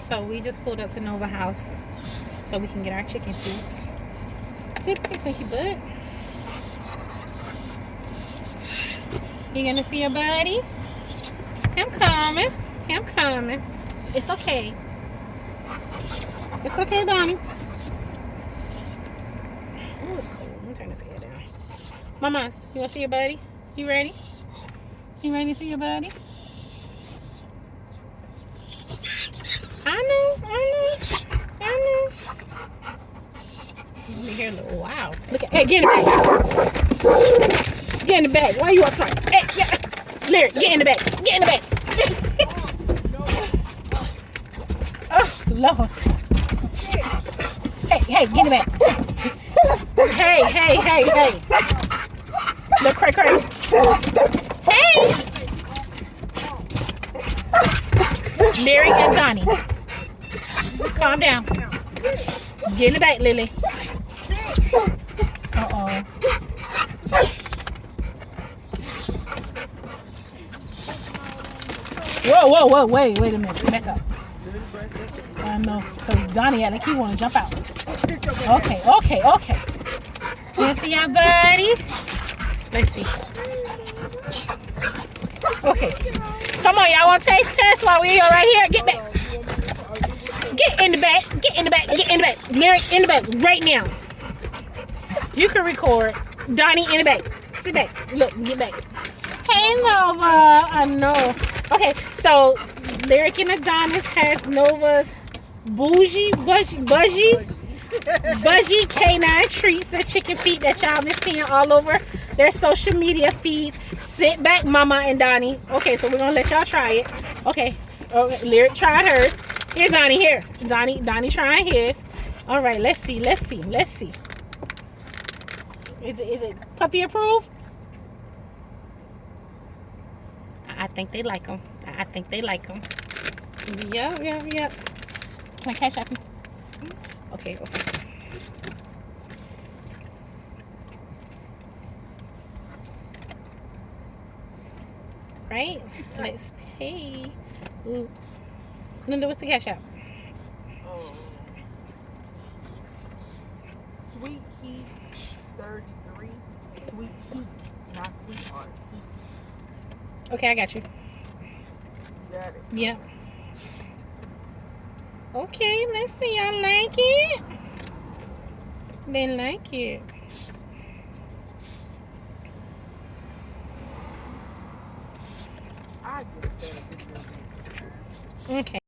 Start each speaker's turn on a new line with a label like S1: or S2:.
S1: So we just pulled up to Nova House so we can get our chicken feet. Sit back, stinky butt. You gonna see your buddy? I'm coming. I'm coming. It's okay. It's okay, Donnie. Oh, it's cold. I'm gonna turn this air down. Mamas, you wanna see your buddy? You ready? You ready to see your buddy? I know. Let me hear a little wow. Look at, hey, get in the back. Get in the back. Why are you outside? Hey, yeah. Lyric, get in the back. Get in the back. Oh, Lord. Hey, get in the back. Hey. Look, cray. Hey. Mary and Donnie. Calm down. Get in the back, Lily. Uh-oh. Whoa. Wait a minute. Back up. I know. Because Donnie had like he want to jump out. Okay. Let's see our buddy. Let's see. Okay. Come on, y'all want to taste test while we're here right here? Get back. Get in the back. Lyric in the back right now. You can record. Donnie in the back. Sit back. Look, get back. Hey, Nova. I know. Okay, so Lyric and Adonis has Nova's Bougie Canine Treats, the chicken feet that y'all been seeing all over their social media feeds. Sit back, Mama and Donnie. Okay, so we're gonna let y'all try it. Okay, Lyric tried hers. Here's Donnie. Here, Donnie trying his. All right, let's see. Is it puppy approved? I think they like them. Yep. Can I catch up? Okay. Right? Let's pay. Ooh. Linda, what's the cash app?
S2: Sweet Heat 33. Sweet Heat, not Sweetheart. Heat.
S1: Okay, I got you.
S2: Got it.
S1: Yep. Okay, let's see. I like it. They like it.
S2: I get a better video next time.
S1: Okay.